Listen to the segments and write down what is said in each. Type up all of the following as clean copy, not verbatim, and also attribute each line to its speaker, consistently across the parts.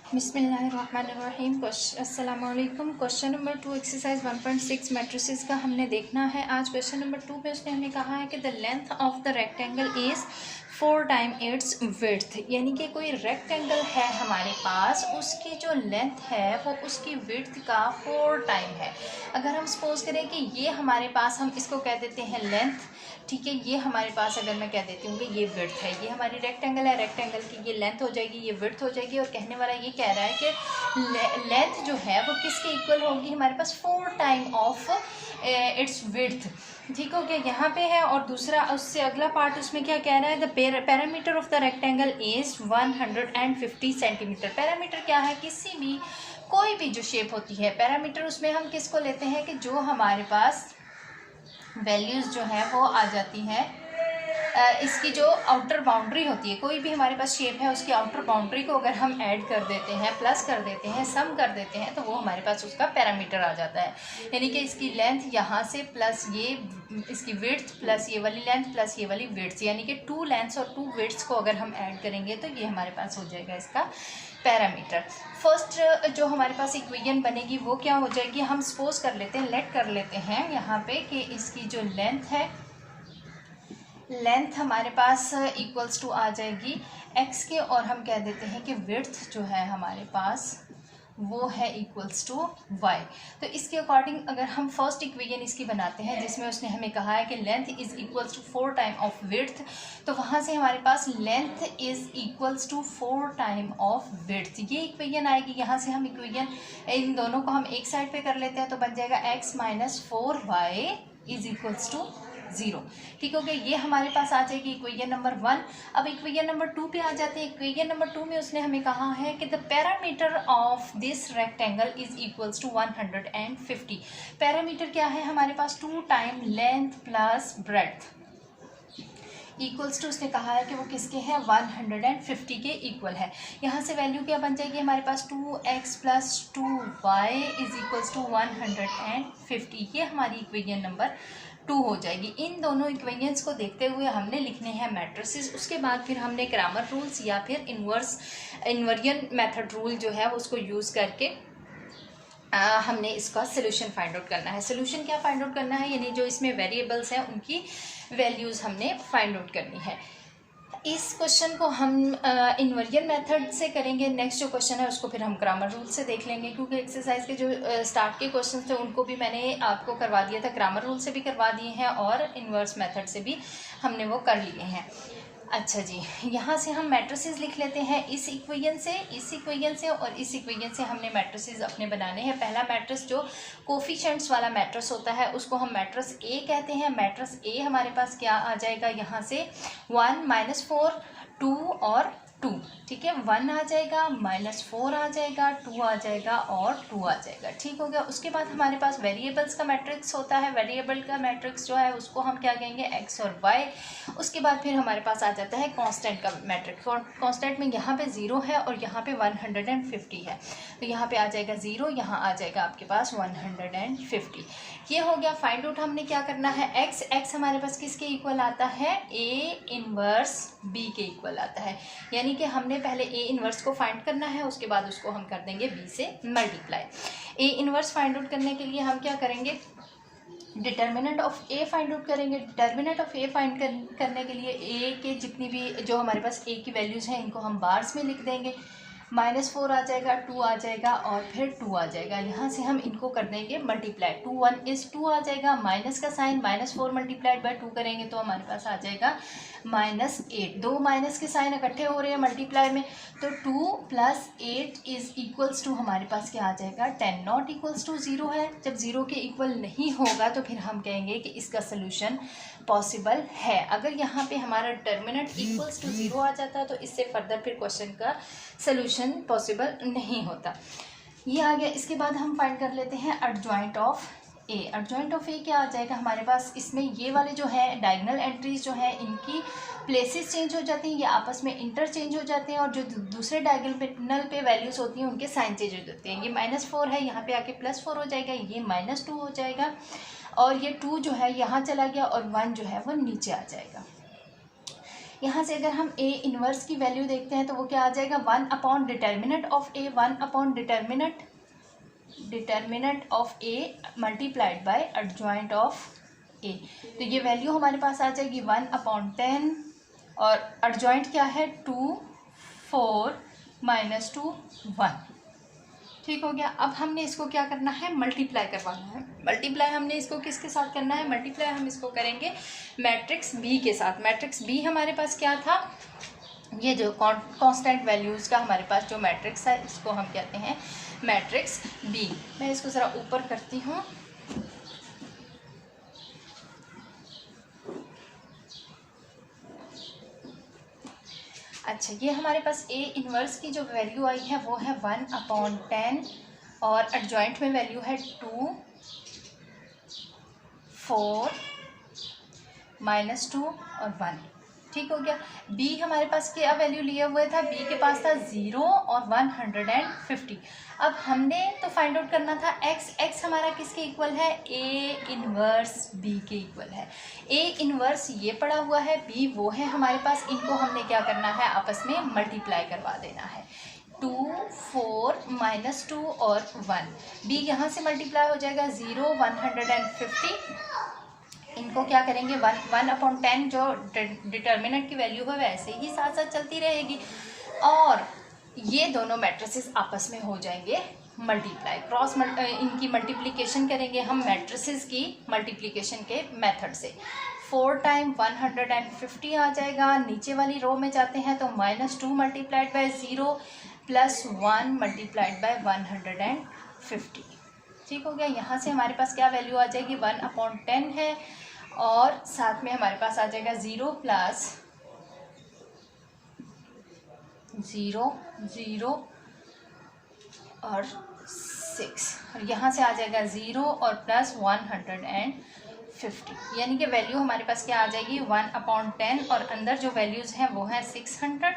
Speaker 1: बिस्मिल्लाहिर्रहमानिर्रहीम। अस्सलाम वालेकुम। क्वेश्चन नंबर 2 एक्सरसाइज 1.6 मैट्रिसेस का हमने देखना है। आज क्वेश्चन नंबर 2 पे उसने हमें कहा है कि the length of the rectangle is 4 time it's width, यानी कि कोई रेक्टेंगल है हमारे पास, उसकी जो लेंथ है वो उसकी विड्थ का 4 टाइम है। अगर हम सपोज करें कि ये हमारे पास, हम इसको कह देते हैं लेंथ, ठीक है, ये हमारे पास अगर मैं कह देती हूँ कि ये विड्थ है, ये हमारी रेक्टेंगल है, रेक्टेंगल की ये लेंथ हो जाएगी, ये विड्थ हो जाएगी। और कहने वाला ये कह रहा है कि लेंथ जो है वो किसके इक्वल होगी, हमारे पास 4 टाइम ऑफ इट्स विड्थ। ठीक हो गया, यहाँ पे है। और दूसरा उससे अगला पार्ट उसमें क्या कह रहा है, the parameter of the rectangle is 150 centimetre. Parameter क्या है, किसी भी कोई भी जो शेप होती है, पैरामीटर उसमें हम किसको लेते हैं कि जो हमारे पास वैल्यूज़ जो है वो आ जाती हैं, इसकी जो आउटर बाउंड्री होती है, कोई भी हमारे पास शेप है उसकी आउटर बाउंड्री को अगर हम ऐड कर देते हैं, प्लस कर देते हैं, सम कर देते हैं, तो वो हमारे पास उसका पैरामीटर आ जाता है। यानी कि इसकी लेंथ यहाँ से प्लस ये इसकी विड्थ प्लस ये वाली लेंथ प्लस ये वाली विड्थ, यानी कि 2 लेंथ्स और 2 विड्थ्स को अगर हम ऐड करेंगे तो ये हमारे पास हो जाएगा इसका पैरामीटर। फर्स्ट जो हमारे पास इक्वेशन बनेगी वो क्या हो जाएगी, हम सपोज कर लेते हैं, लेट कर लेते हैं यहाँ पे कि इसकी जो लेंथ है, लेंथ हमारे पास इक्वल्स टू आ जाएगी x के, और हम कह देते हैं कि विड्थ जो है हमारे पास वो है इक्वल्स टू y। तो इसके अकॉर्डिंग अगर हम फर्स्ट इक्वेशन इसकी बनाते हैं जिसमें उसने हमें कहा है कि length is equals to 4 time of width, तो वहाँ से हमारे पास length is equals to 4 time of width, ये इक्वेशन आएगी। यहाँ से हम इक्वेशन इन दोनों को हम एक साइड पे कर लेते हैं तो बन जाएगा x minus 4y is equals to 0। ठीक हो गया, ये हमारे पास आ जाएगी इक्वेशन नंबर 1। अब इक्वेशन नंबर 2 पे आ जाते हैं। इक्वेशन नंबर 2 में उसने हमें कहा है कि the parameter of this rectangle is equals to 150। Parameter क्या है हमारे पास, 2 time length plus breadth equals to, उसने कहा है कि वो किसके हैं, 150 के इक्वल है। यहाँ से वैल्यू क्या बन जाएगी हमारे पास, 2x plus 2y is equals to 150। ये हमारी इक्वेशन नंबर 2 हो जाएगी। इन दोनों इक्वेशंस को देखते हुए हमने लिखने हैं मैट्रिसेस। उसके बाद फिर हमने ग्रामर रूल्स या फिर इन्वर्जन मेथड रूल जो है उसको यूज़ करके हमने इसका सोल्यूशन फाइंड आउट करना है। सोल्यूशन क्या फाइंड आउट करना है, यानी जो इसमें वेरिएबल्स हैं उनकी वैल्यूज़ हमने फाइंड आउट करनी है। इस क्वेश्चन को हम इन्वर्जन मेथड से करेंगे। नेक्स्ट जो क्वेश्चन है उसको फिर हम ग्रामर रूल से देख लेंगे, क्योंकि एक्सरसाइज के जो स्टार्ट के क्वेश्चन थे उनको भी मैंने आपको करवा दिया था, ग्रामर रूल से भी करवा दिए हैं और इन्वर्स मेथड से भी हमने वो कर लिए हैं। अच्छा जी, यहाँ से हम मैट्रिसेस लिख लेते हैं इस इक्वेशन से, इस इक्वेशन से और इस इक्वेशन से हमने मैट्रिसेस अपने बनाने हैं। पहला मैट्रिस जो कोफिशिएंट्स वाला मैट्रिस होता है उसको हम मैट्रिस ए कहते हैं। मैट्रिस ए हमारे पास क्या आ जाएगा, यहाँ से 1 माइनस 4 2 और 2, ठीक है, 1 आ जाएगा, माइनस 4 आ जाएगा, 2 आ जाएगा और 2 आ जाएगा। ठीक हो गया। उसके बाद हमारे पास वेरिएबल्स का मैट्रिक्स होता है। वेरिएबल का मैट्रिक्स जो है उसको हम क्या कहेंगे, x और y। उसके बाद फिर हमारे पास आ जाता है कांस्टेंट का मैट्रिक्स, और कांस्टेंट में यहाँ पे 0 है और यहाँ पे 150 है, तो यहाँ पे आ जाएगा 0, यहाँ आ जाएगा आपके पास 150। ये हो गया। फाइंड आउट हमने क्या करना है, x हमारे पास किसके इक्वल आता है, a इनवर्स b के इक्वल आता है। यानी कि हमने पहले a इनवर्स को फाइंड करना है, उसके बाद उसको हम कर देंगे b से multiply. a inverse find out करने के लिए हम क्या करेंगे, determinant of a find out करेंगे। डिटर्मिनेंट ऑफ a फाइंड करने के लिए a के जितनी भी जो हमारे पास a की वैल्यूज़ हैं इनको हम बार्स में लिख देंगे। -4 आ जाएगा, 2 आ जाएगा और फिर 2 आ जाएगा। यहाँ से हम इनको कर देंगे मल्टीप्लाई, 2 1 इज़ 2 आ जाएगा, माइनस का साइन, -4 मल्टीप्लाइड बाय 2 करेंगे तो हमारे पास आ जाएगा -8। 2 माइनस के साइन इकट्ठे हो रहे हैं मल्टीप्लाई में, तो 2 + 8 इज़ इक्वल्स टू हमारे पास क्या आ जाएगा, 10। नॉट इक्वल्स टू 0 है। जब 0 के इक्वल नहीं होगा तो फिर हम कहेंगे कि इसका सोल्यूशन पॉसिबल है। अगर यहाँ पे हमारा डिटर्मिनेंट इक्वल्स टू 0 आ जाता है तो इससे फर्दर फिर क्वेश्चन का सोल्यूशन पॉसिबल नहीं होता। ये आ गया। इसके बाद हम फाइंड कर लेते हैं adjoint of A. Adjoint of A क्या आ जाएगा हमारे पास, इसमें ये वाले जो है डायगोनल एंट्रीज जो है इनकी प्लेसेस चेंज हो जाती हैं, ये आपस में इंटरचेंज हो जाते हैं, और जो दूसरे डायगोनल पे वैल्यूज़ होती हैं उनके साइन चेंज हो जाते हैं। ये -4 है, यहाँ पे आके +4 हो जाएगा, ये -2 हो जाएगा, और ये 2 जो है यहाँ चला गया और 1 जो है वो नीचे आ जाएगा। यहाँ से अगर हम ए इनवर्स की वैल्यू देखते हैं तो वो क्या आ जाएगा, 1 upon determinant of A, 1 upon determinant of A multiplied by adjoint of A. तो ये वैल्यू हमारे पास आ जाएगी 1/10 और एडजॉइंट क्या है 2, 4 - 2 1। ठीक हो गया। अब हमने इसको क्या करना है, मल्टीप्लाई करवाना है। मल्टीप्लाई हमने इसको किसके साथ करना है, मल्टीप्लाई हम इसको करेंगे मैट्रिक्स बी के साथ। मैट्रिक्स बी हमारे पास क्या था, ये जो कांस्टेंट वैल्यूज़ का हमारे पास जो मैट्रिक्स है इसको हम कहते हैं मैट्रिक्स बी। मैं इसको ज़रा ऊपर करती हूँ। अच्छा, ये हमारे पास ए इनवर्स की जो वैल्यू आई है वो है 1/10 और एडजॉइंट में वैल्यू है 2, 4 - 2 और 1। ठीक हो गया। बी हमारे पास क्या वैल्यू लिया हुआ था, बी के पास था 0 और 150। अब हमने तो फाइंड आउट करना था एक्स। एक्स हमारा किसके इक्वल है, ए इनवर्स बी के इक्वल है। ए इनवर्स ये पड़ा हुआ है, बी वो है हमारे पास। इनको हमने क्या करना है, आपस में मल्टीप्लाई करवा देना है। 2, 4 - 2 और 1। बी यहाँ से मल्टीप्लाई हो जाएगा 0, 150। इनको क्या करेंगे 1/10 जो डिटर्मिनेंट की वैल्यू है वैसे ही साथ साथ चलती रहेगी और ये दोनों मैट्रिसेस आपस में हो जाएंगे मल्टीप्लाई। इनकी मल्टीप्लिकेशन करेंगे हम मैट्रिसेस की मल्टीप्लिकेशन के मेथड से। 4 × 150 आ जाएगा। नीचे वाली रो में जाते हैं तो -2 × 0 + 1 × 150। ठीक हो गया। यहाँ से हमारे पास क्या वैल्यू आ जाएगी, 1/10 है और साथ में हमारे पास आ जाएगा 0 + 0 0 और 6 और यहाँ से आ जाएगा 0 और प्लस 150। यानी कि वैल्यू हमारे पास क्या आ जाएगी 1/10 और अंदर जो वैल्यूज़ हैं वो है 600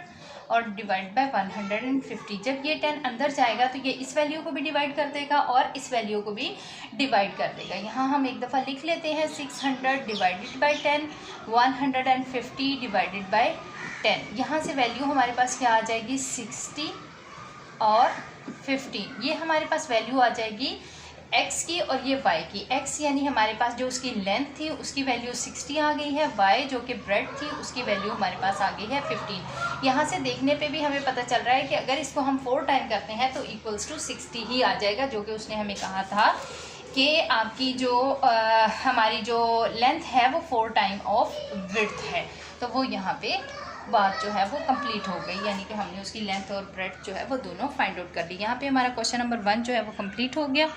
Speaker 1: और डिवाइड बाय 150। जब ये 10 अंदर जाएगा तो ये इस वैल्यू को भी डिवाइड कर देगा और इस वैल्यू को भी डिवाइड कर देगा। यहाँ हम एक दफ़ा लिख लेते हैं 600 डिवाइडेड बाय 10, 150 डिवाइडेड बाय 10। यहाँ से वैल्यू हमारे पास क्या आ जाएगी 60 और 15। ये हमारे पास वैल्यू आ जाएगी x की और ये y की। x यानी हमारे पास जो उसकी लेंथ थी उसकी वैल्यू 60 आ गई है, y जो कि ब्रेड्थ थी उसकी वैल्यू हमारे पास आ गई है 15। यहाँ से देखने पे भी हमें पता चल रहा है कि अगर इसको हम 4 टाइम करते हैं तो = 60 ही आ जाएगा, जो कि उसने हमें कहा था कि आपकी जो हमारी जो लेंथ है वो 4 टाइम ऑफ विड्थ है। तो वो यहाँ पे बात जो है वो कंप्लीट हो गई, यानी कि हमने उसकी लेंथ और ब्रेड्थ जो है वो दोनों फाइंड आउट कर ली। यहाँ पे हमारा क्वेश्चन नंबर 1 जो है वो कंप्लीट हो गया।